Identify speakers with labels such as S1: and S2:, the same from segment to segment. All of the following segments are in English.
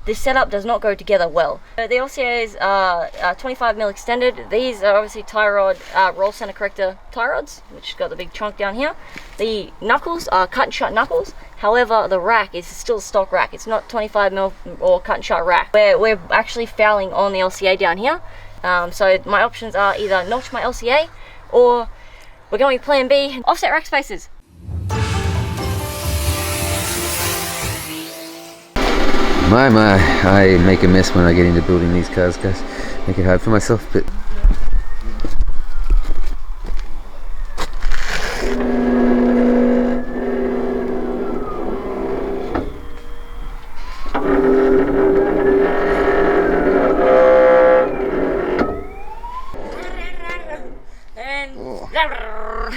S1: this setup does not go together well. The LCAs are 25mm extended. These are obviously tie rod, roll center corrector tie rods, which got the big chunk down here. The knuckles are cut and shut knuckles. However, the rack is still a stock rack. It's not 25mm or cut and shut rack. We're actually fouling on the LCA down here. So my options are either notch my LCA, or we're going plan B, offset rack spacers.
S2: My, I make a mess when I get into building these cars, guys. Make it hard for myself, but...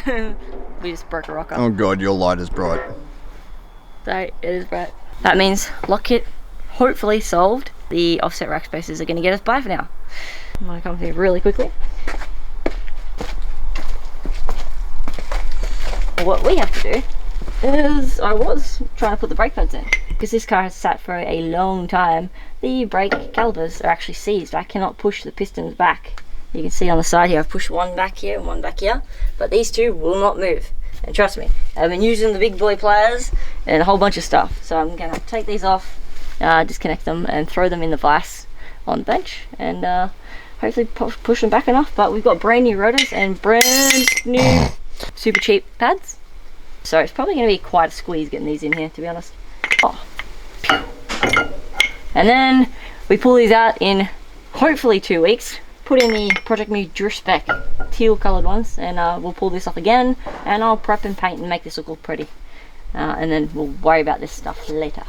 S1: And we just broke a rocker.
S3: Oh god, your light is bright.
S1: So it is bright. That means lock kit hopefully solved. The offset rack spacers are going to get us by for now. I'm going to come here really quickly. What we have to do is, I was trying to put the brake pads in, because this car has sat for a long time. The brake calipers are actually seized. I cannot push the pistons back. You can see on the side here, I've pushed one back here and one back here, but these two will not move. And trust me, I've been using the big boy pliers and a whole bunch of stuff. So I'm gonna take these off, disconnect them and throw them in the vise on the bench, and hopefully push them back enough. But we've got brand new rotors and brand new super cheap pads. So it's probably gonna be quite a squeeze getting these in here, to be honest. Oh. And then we pull these out in hopefully 2 weeks. Put in the Project Me Drift Spec teal coloured ones, and we'll pull this off again, and I'll prep and paint and make this look all pretty, and then we'll worry about this stuff later.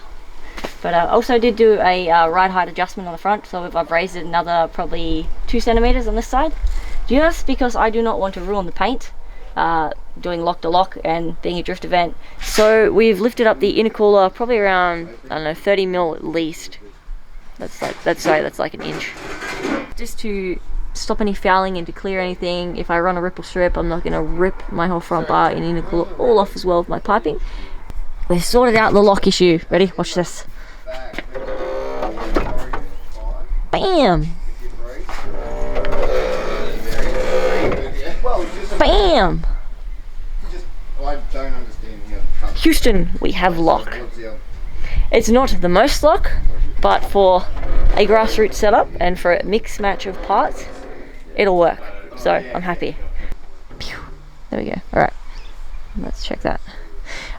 S1: But I also did do a ride height adjustment on the front, so I've raised it another probably 2 centimeters on this side, just because I do not want to ruin the paint doing lock to lock and being a drift event. So we've lifted up the intercooler probably around, I don't know, 30mm at least. That's like an inch, just to stop any fouling and to clear anything. If I run a ripple strip, I'm not going to rip my whole front bar and intercooler all off as well with my piping. We've sorted out the lock issue. Ready? Watch this. Bam! Bam! Houston, we have lock. It's not the most lock, but for a grassroots setup and for a mix match of parts, it'll work. So I'm happy. There we go. Alright, let's check that.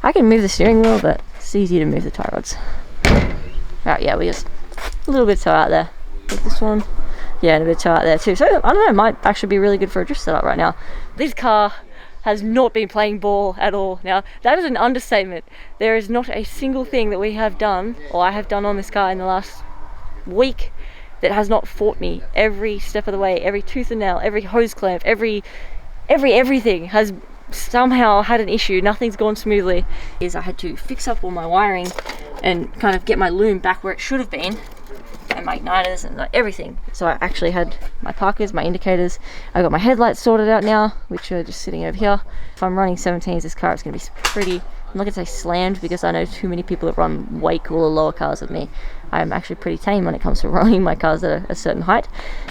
S1: I can move the steering wheel, but it's easy to move the tie rods. Alright, yeah, we just a little bit toe out there. Like this one. Yeah, and a bit toe out there too. So I don't know, might actually be really good for a drift setup right now. This car has not been playing ball at all. Now, that is an understatement. There is not a single thing that we have done, or I have done on this car in the last week, that has not fought me every step of the way. Every tooth and nail, every hose clamp, everything has somehow had an issue. Nothing's gone smoothly. I had to fix up all my wiring and kind of get my loom back where it should have been, and my igniters and everything. So I actually had my parkers, my indicators. I got my headlights sorted out now, which are just sitting over here. If I'm running 17s, this car is going to be pretty, I'm not going to say slammed, because I know too many people that run way cooler lower cars than me. I'm actually pretty tame when it comes to running my cars at a certain height.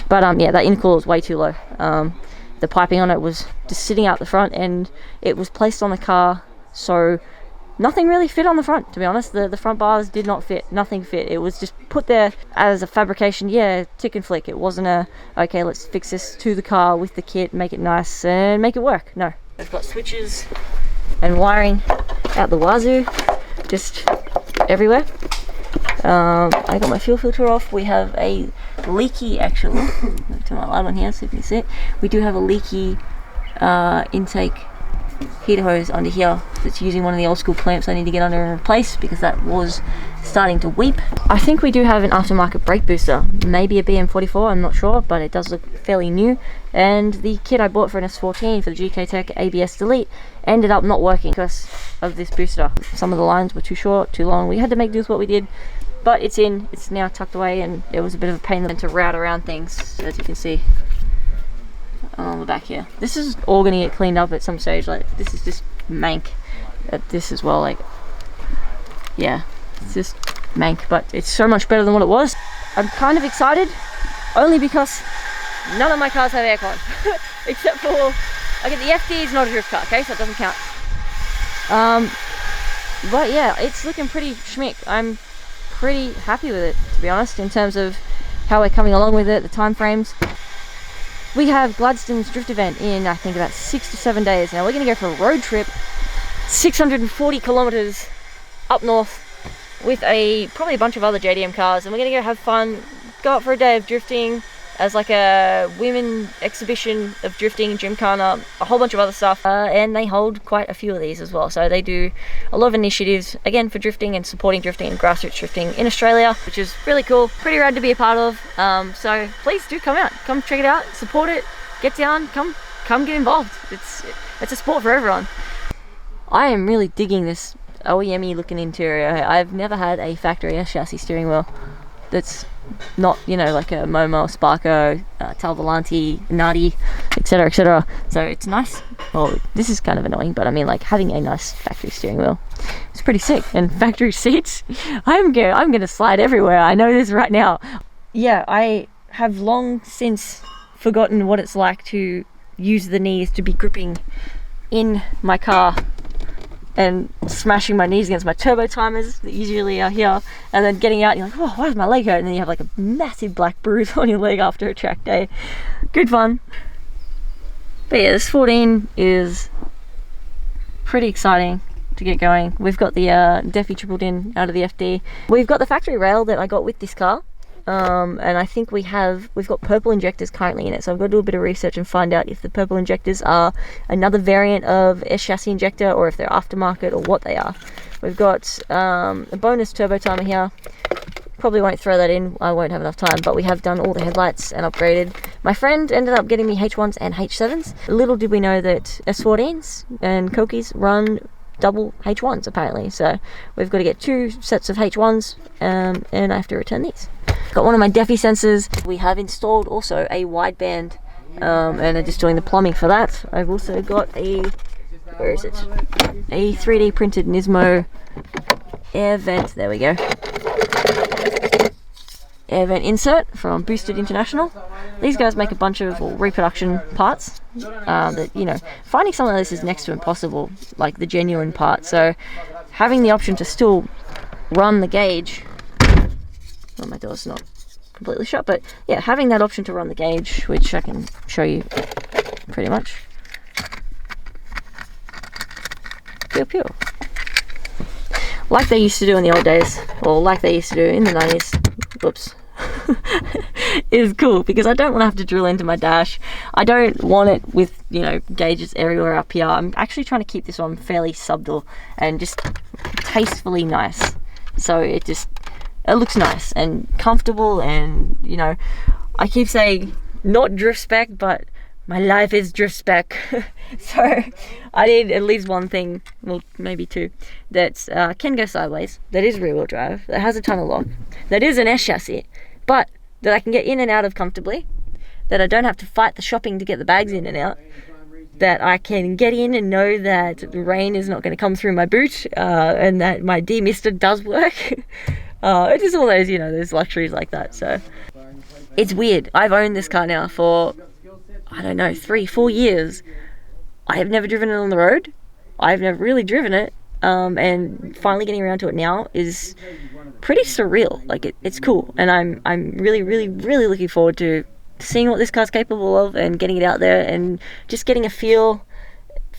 S1: But yeah, that intercooler was way too low. The piping on it was just sitting out the front, and it was placed on the car, so nothing really fit on the front, to be honest. The front bars did not fit. Nothing fit. It was just put there as a fabrication, yeah, tick and flick. It wasn't a, okay, let's fix this to the car with the kit, make it nice and make it work. No. I've got switches and wiring out the wazoo, just everywhere. I got my fuel filter off. We have a leaky, actually, I'll turn my light on here so you can see it. We do have a leaky intake heater hose under here that's using one of the old school clamps. I need to get under and replace, because that was starting to weep. I think we do have an aftermarket brake booster, maybe a BM44, I'm not sure, but it does look fairly new. And the kit I bought for an S14 for the GK Tech ABS Delete ended up not working because of this booster. Some of the lines were too short, too long. We had to make do with what we did, but it's in, it's now tucked away, and it was a bit of a pain to route around things, as you can see on the back here. This is all going to get cleaned up at some stage. Like, this is just mank at this as well. Like, yeah, it's just mank, but it's so much better than what it was. I'm kind of excited, only because none of my cars have aircon, except for, okay, the FD is not a drift car, okay, so it doesn't count. But yeah, it's looking pretty schmick. I'm pretty happy with it, to be honest, in terms of how we're coming along with it, the time frames. We have Gladstone's drift event in, I think, about 6 to 7 days. Now we're going to go for a road trip, 640 kilometers up north with probably a bunch of other JDM cars, and we're going to go have fun, go out for a day of drifting as like a women exhibition of drifting, gymkhana, a whole bunch of other stuff, and they hold quite a few of these as well. So they do a lot of initiatives again for drifting and supporting drifting and grassroots drifting in Australia, which is really cool, pretty rad to be a part of. So please do come out, come check it out, support it, get down, come get involved. It's a sport for everyone. I am really digging this OEM-y looking interior. I've never had a factory S chassis steering wheel that's not, you know, like a Momo, Sparco, Tal Volante, Nadi, etc, etc. So it's nice. Well, this is kind of annoying, but I mean, like, having a nice factory steering wheel, it's pretty sick. And factory seats, I'm gonna slide everywhere. I know this right now. Yeah, I have long since forgotten what it's like to use the knees to be gripping in my car and smashing my knees against my turbo timers that usually are here, and then getting out and you're like, oh, why does my leg hurt? And then you have like a massive black bruise on your leg after a track day. Good fun. But yeah, this 14 is pretty exciting to get going. We've got the Defi tripled in out of the FD. We've got the factory rail that I got with this car. And I think we've got purple injectors currently in it, so I've got to do a bit of research and find out if the purple injectors are another variant of S chassis injector or if they're aftermarket or what they are. We've got a bonus turbo timer here. Probably won't throw that in, I won't have enough time, but we have done all the headlights and upgraded. My friend ended up getting me H1s and H7s. Little did we know that S14s and Koukis run double H1s apparently, so we've got to get 2 sets of H1s, and I have to return these. Got one of my Defi sensors. We have installed also a wideband, and I'm just doing the plumbing for that. I've also got a 3D printed Nismo air vent, there we go, air vent insert from Boosted International. These guys make a bunch of reproduction parts that, you know, finding something like this is next to impossible, like the genuine part. So having the option to still run the gauge, well, my door's not completely shut, but yeah, having that option to run the gauge, which I can show you pretty much. Pew pew. Like they used to do in the old days, or like they used to do in the 90s. Whoops. Is cool, because I don't want to have to drill into my dash. I don't want it with, you know, gauges everywhere up here. I'm actually trying to keep this one fairly subtle and just tastefully nice, so it looks nice and comfortable. And, you know, I keep saying not drift spec, but my life is drift spec. So I need at least one thing, well, maybe 2, that can go sideways, that is rear wheel drive, that has a tunnel lock, that is an S chassis, but that I can get in and out of comfortably, that I don't have to fight the shopping to get the bags in and out, that I can get in and know that the rain is not going to come through my boot, and that my demister does work. It's just all those, you know, those luxuries like that. So it's weird. I've owned this car now for, I don't know, 3-4 years. I have never driven it on the road. I've never really driven it, and finally getting around to it now is pretty surreal. Like, it's cool, and I'm really looking forward to seeing what this car's capable of and getting it out there and just getting a feel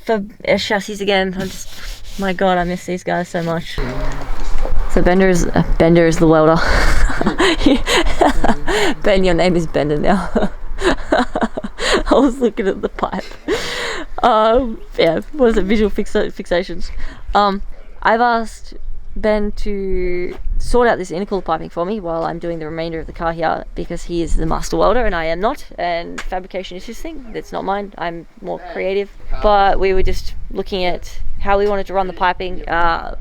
S1: for S chassis again. My god, I miss these guys so much. So Bender is the welder. Ben, your name is Bender now. I was looking at the pipe. Yeah, what is it? Visual fixations. I've asked Ben to sort out this intercooler piping for me while I'm doing the remainder of the car here, because he is the master welder and I am not, and fabrication is his thing. That's not mine. I'm more creative. But we were just looking at how we wanted to run the piping,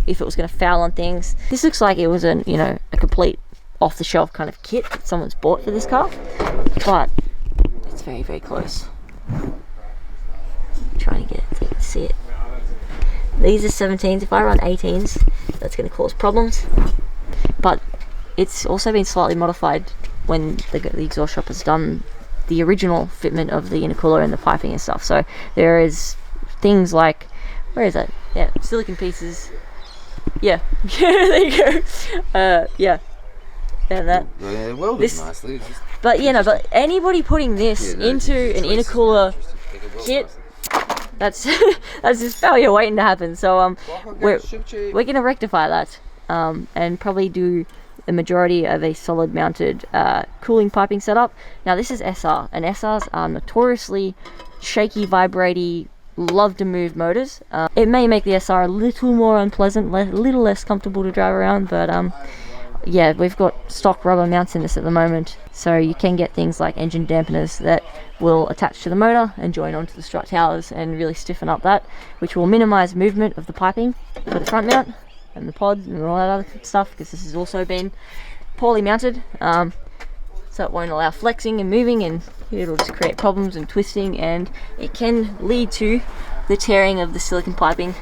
S1: if it was going to foul on things. This looks like it was a complete off-the-shelf kind of kit that someone's bought for this car, but it's very close. I'm trying to get it so you can see it. These are 17s. If I run 18s, that's going to cause problems. but it's also been slightly modified when the exhaust shop has done the original fitment of the intercooler and the piping and stuff. So there is things like, where is that? Yeah, silicon pieces. Yeah, there you go. Yeah, and that.
S2: Well,
S1: this,
S2: nicely.
S1: but yeah, no, but anybody putting this into an intercooler kit, that's that's just failure waiting to happen. So we're gonna rectify that, and probably do the majority of a solid mounted cooling piping setup. Now this is SR, and SRs are notoriously shaky, vibrating, love to move motors. It may make the SR a little more unpleasant, a little less comfortable to drive around, but yeah, we've got stock rubber mounts in this at the moment, so you can get things like engine dampeners that will attach to the motor and join onto the strut towers and really stiffen up that, which will minimize movement of the piping for the front mount and the pods and all that other stuff, because this has also been poorly mounted, so it won't allow flexing and moving, and it'll just create problems and twisting, and it can lead to the tearing of the silicon piping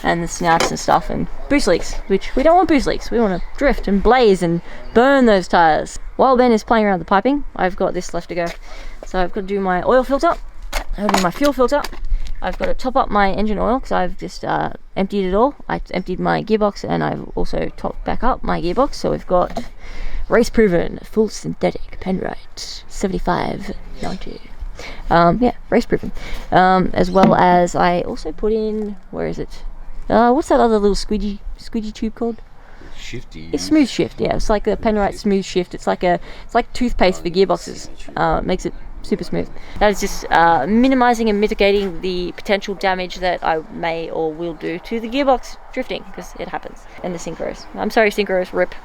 S1: and the snouts and stuff, and boost leaks, which we don't want. Boost leaks, we want to drift and blaze and burn those tires. While Ben is playing around with the piping, I've got this left to go. So I've got to do my oil filter, I'll do my fuel filter, I've got to top up my engine oil because I've just emptied it all. I emptied my gearbox, and I've also topped back up my gearbox. So we've got race proven full synthetic Penrite 7590. Yeah, race proven. As well as I also put in, where is it? What's that other little squeegee tube called?
S2: Shifty.
S1: It's smooth shift. Yeah, it's like a Penrite smooth shift. It's like toothpaste for gearboxes. Makes it super smooth. That is just minimizing and mitigating the potential damage that I may or will do to the gearbox drifting, because it happens. And the synchros. I'm sorry, synchros, rip.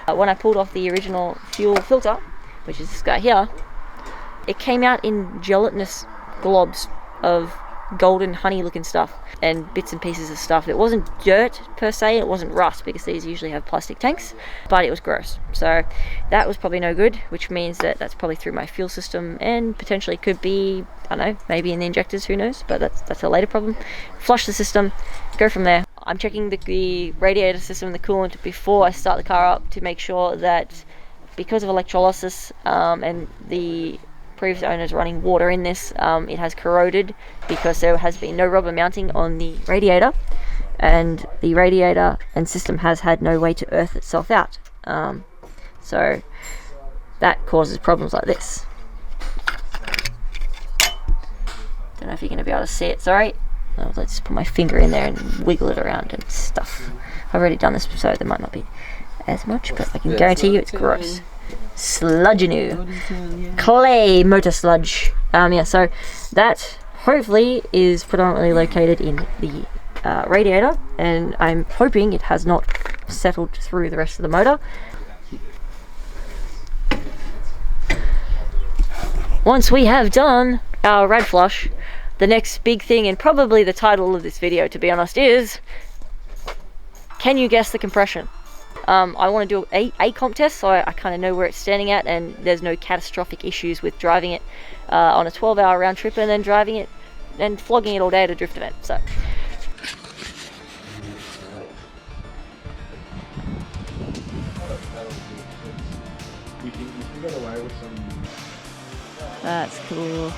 S1: When I pulled off the original fuel filter, which is this guy here, it came out in gelatinous globs of golden honey looking stuff and bits and pieces of stuff. It wasn't dirt per se, it wasn't rust, because these usually have plastic tanks, but it was gross. So that was probably no good, which means that that's probably through my fuel system, and potentially could be, I don't know, maybe in the injectors, who knows, but that's a later problem. Flush the system, go from there. I'm checking the radiator system and the coolant before I start the car up to make sure that, because of electrolysis and the previous owners running water in this, it has corroded because there has been no rubber mounting on the radiator, and the radiator and system has had no way to earth itself out, so that causes problems like this. Don't know if you're going to be able to see it, sorry. Let's just put my finger in there and wiggle it around and stuff. I've already done this, so there might not be as much, but I can guarantee you it's gross. Sludgeonu, clay motor sludge. Yeah, so that hopefully is predominantly located in the radiator, and I'm hoping it has not settled through the rest of the motor. Once we have done our rad flush, the next big thing, and probably the title of this video, to be honest, is, can you guess the compression? I want to do a comp test, so I kind of know where it's standing at, and there's no catastrophic issues with driving it on a 12-hour round trip and then driving it and flogging it all day at a drift event. So that's cool.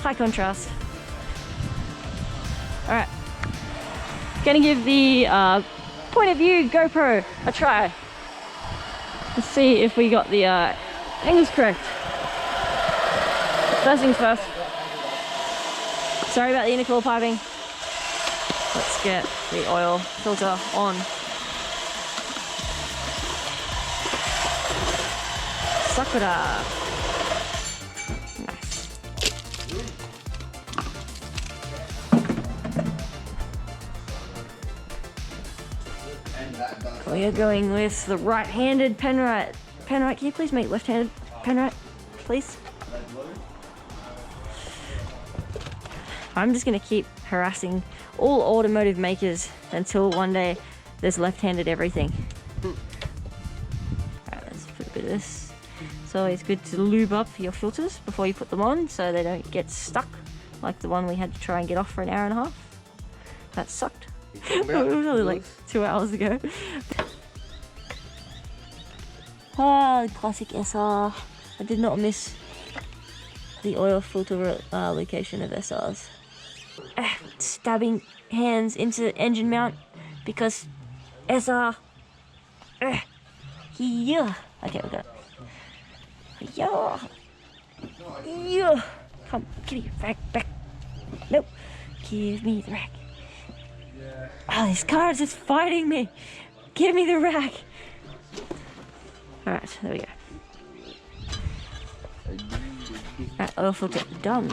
S1: High contrast. Alright, gonna give the point of view GoPro a try. Let's see if we got the angles correct. First things first. Sorry about the intercooler piping. Let's get the oil filter on. Sakura. We are going with the right-handed Penrite. Penrite, can you please make left-handed Penrite, please? I'm just going to keep harassing all automotive makers until one day there's left-handed everything. Alright, let's put a bit of this. It's always good to lube up your filters before you put them on so they don't get stuck like the one we had to try and get off for an hour and a half. That sucked. It was only like 2 hours ago. Ah, the classic SR. I did not miss the oil filter location of SRs. Stabbing hands into engine mount because SR. Yeah. Okay, we got it. Yeah. Yeah. Come, give me the rack back. Nope. Give me the rack. Oh, this car is just fighting me. Give me the rack. Alright, there we go. Alright, oil filter done.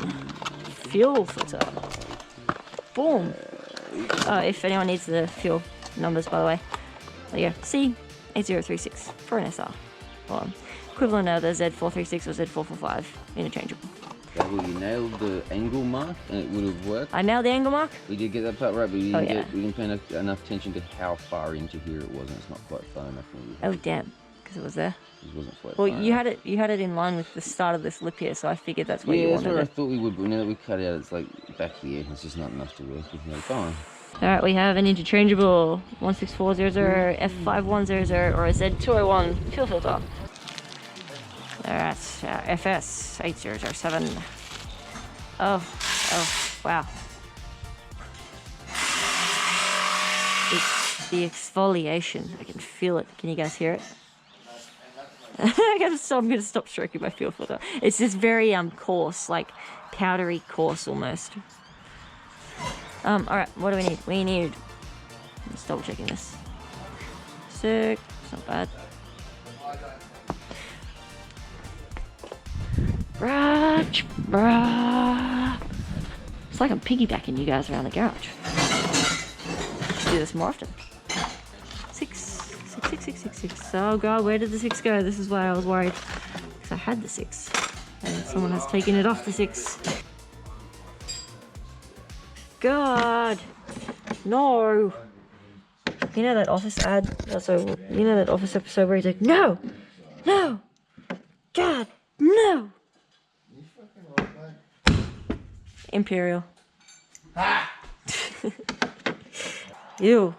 S1: Fuel filter. Boom. If anyone needs the fuel numbers, by the way. There you go. C8036 for an SR. Well, equivalent of the Z436 or Z445. Interchangeable.
S2: Well, you nailed the angle mark and it would have worked.
S1: I nailed the angle mark?
S2: We did get that part right, but we didn't pay enough attention to how far into here it was, and it's not quite far enough.
S1: Oh damn, because it was there.
S2: It wasn't quite
S1: well,
S2: far
S1: you had it in line with the start of this lip here, so I figured that's where you wanted it.
S2: Yeah, that's where I thought we would, but now that we cut out, it's like back here. It's just not enough to work with. Fine.
S1: Alright, we have an interchangeable 16400, F5100, or a Z201 fuel filter. That's FS 8007. Oh, wow. It's the exfoliation. I can feel it. Can you guys hear it? I'm gonna stop stroking my fuel filter. It's just very coarse, like powdery coarse almost. Alright, what do we need? We need, just double checking this. Sick, it's not bad. It's like I'm piggybacking you guys around the garage. Should do this more often. 6. Oh god, where did the 6 go? This is why I was worried. Because I had the 6. And someone has taken it off the 6. God! No! You know that Office ad? You know that Office episode where he's like, no! No! God! No! Imperial. Ew.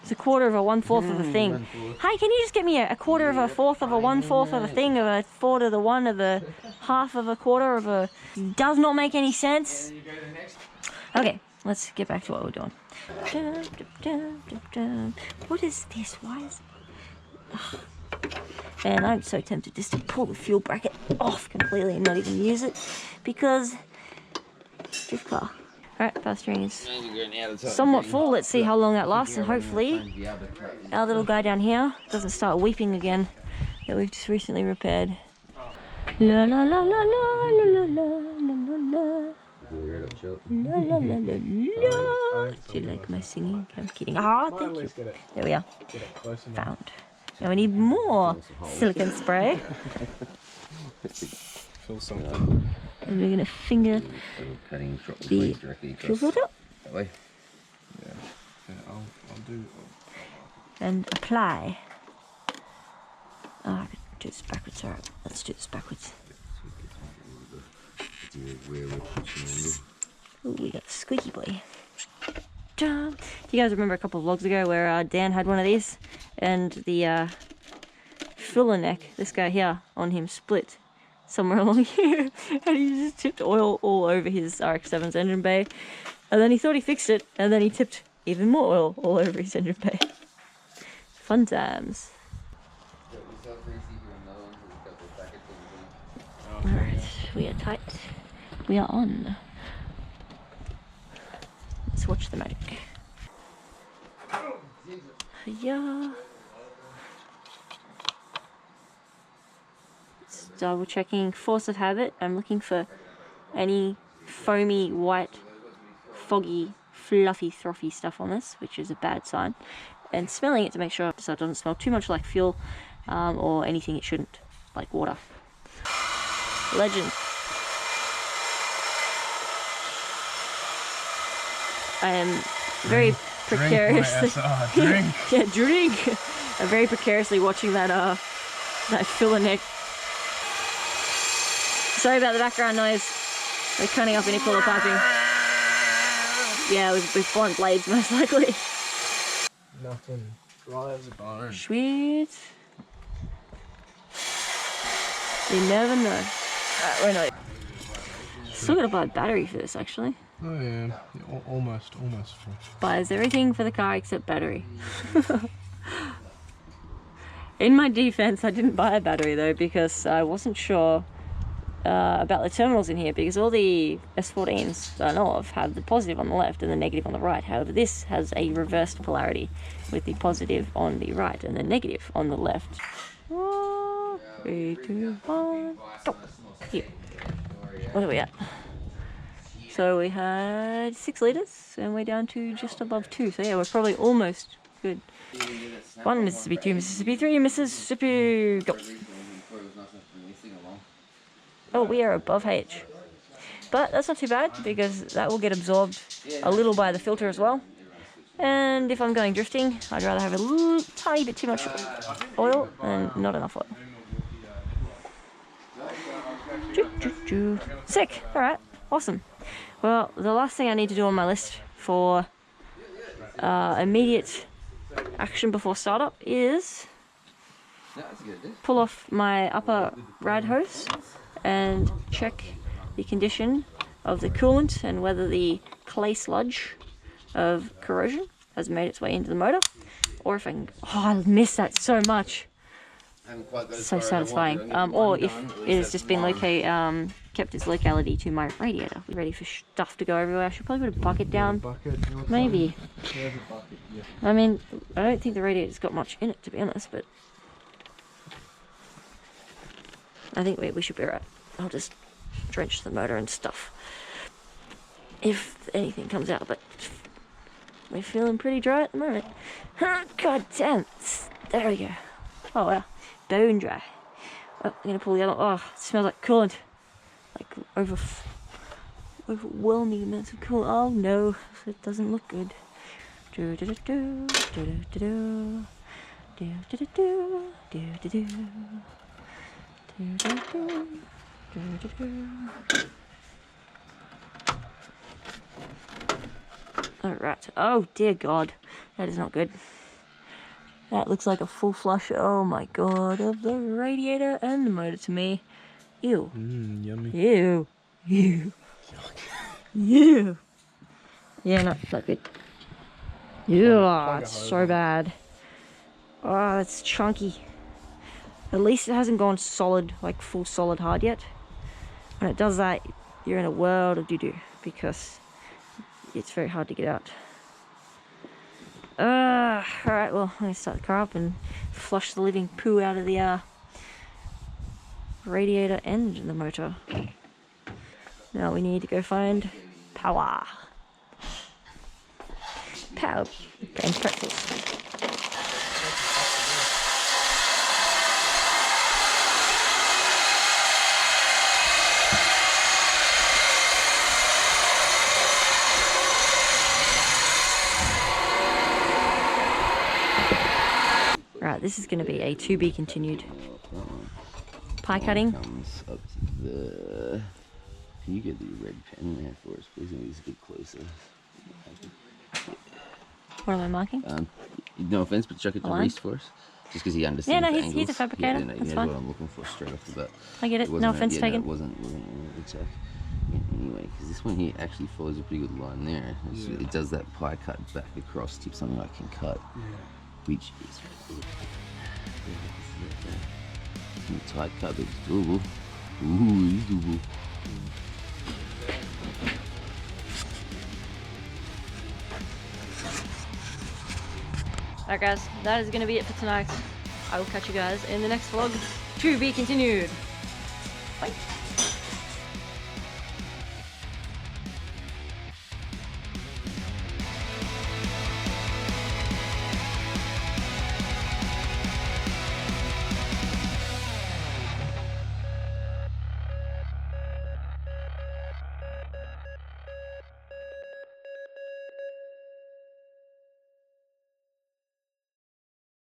S1: It's a quarter of a 1/4 of a thing. Hi, can you just get me a quarter of a 1/4 of a 1/4 of a thing, of a 1/4 of the 1 of the 1/2 of a quarter of a... Does not make any sense. Okay, let's get back to what we're doing. What is this? Why is... Ugh. Man, I'm so tempted just to pull the fuel bracket off completely and not even use it, because drift car. Alright, power steering is somewhat full. Let's see how long that lasts, and hopefully our little guy down here doesn't start weeping again that we've just recently repaired. La la la la la la la la la. La la la la la. Do you like my singing? I'm kidding. Ah, thank you. There we are. Found. Now we need more silicone spray.
S3: Feel something.
S1: And we're going to finger the fuel filter.
S2: That way.
S3: Yeah, I'll do it.
S1: And apply. Oh, I could do this backwards. Alright, let's do this backwards. Ooh, we got the squeaky boy. Do you guys remember a couple of vlogs ago where Dan had one of these and the filler neck, this guy here, on him split somewhere along here, and he just tipped oil all over his RX-7's engine bay, and then he thought he fixed it, and then he tipped even more oil all over his engine bay. Fun times. Alright, we are tight. We are on. Let's watch the magic. Yeah. Just double checking force of habit. I'm looking for any foamy, white, foggy, fluffy, frothy stuff on this, which is a bad sign. And smelling it to make sure so it doesn't smell too much like fuel or anything it shouldn't, like water. Legend. I am very precariously drink. I'm very precariously watching that filler neck. Sorry about the background noise. We're cutting up any cooler piping. Yeah, with blunt blades most likely.
S3: Nothing. Dry as a bone.
S1: Sweet. You never know. Alright, we're not. Still gotta buy a battery for this actually.
S3: Oh yeah, almost full.
S1: Buys everything for the car except battery. In my defense, I didn't buy a battery though because I wasn't sure about the terminals in here, because all the S14s that I know of have the positive on the left and the negative on the right. However, this has a reversed polarity with the positive on the right and the negative on the left. 3, 2, 1, go. Here. What are we at? So we had 6 litres and we're down to just above 2. So yeah, we're probably almost good. 1 Mississippi, 2 Mississippi, 3 Mississippi, go. Oh, we are above H. But that's not too bad because that will get absorbed a little by the filter as well. And if I'm going drifting, I'd rather have a little tiny bit too much oil and not enough oil. Sick. Alright, awesome. Well, the last thing I need to do on my list for immediate action before startup is pull off my upper rad hose and check the condition of the coolant and whether the clay sludge of corrosion has made its way into the motor, or if I can. Oh, I miss that so much. So satisfying. Or if it has just been kept its locality to my radiator. We're ready for stuff to go everywhere. I should probably put a bucket down. Maybe. I mean, I don't think the radiator's got much in it, to be honest, but I think we should be right. I'll just drench the motor and stuff if anything comes out, but we're feeling pretty dry at the moment. God damn. There we go. Oh wow. Bone dry. Oh, I'm gonna pull the other. Oh, it smells like coolant. Like overwhelming amounts of coolant. Oh no, it doesn't look good. Do do do do do do do do do do do do do do do. Alright. Oh dear God, that is not good. That looks like a full flush, oh my god, of the radiator and the motor to me. Ew.
S3: Yummy.
S1: Ew. Ew. Ew. Yeah, not good. Ew, it's so bad. Oh, it's chunky. At least it hasn't gone solid, like full solid hard yet. When it does that, you're in a world of doo-doo, because it's very hard to get out. Alright, well, I'm going to start the car up and flush the living poo out of the radiator and the motor. Now we need to go find power. Power and pretzels. Right, this is going to be a to be continued. Pie cutting.
S2: Comes up to the. Can you get the red pen there for us, please? Maybe it's a bit closer.
S1: What am I marking?
S2: No offense, but chuck it to Reese for us. Just because he understands.
S1: Yeah, no,
S2: the
S1: he's
S2: angles.
S1: a fabricator.
S2: Yeah,
S1: That's
S2: that's
S1: fine.
S2: what I'm looking for straight off the bat.
S1: I get it. No offense taken.
S2: It wasn't a check. Anyway, because this one here actually follows a pretty good line there. It does that pie cut back across to something I can cut, which is a tight cut, but it's doable. Ooh, it's doable.
S1: Alright guys, that is going to be it for tonight. I will catch you guys in the next vlog. To be continued. Bye.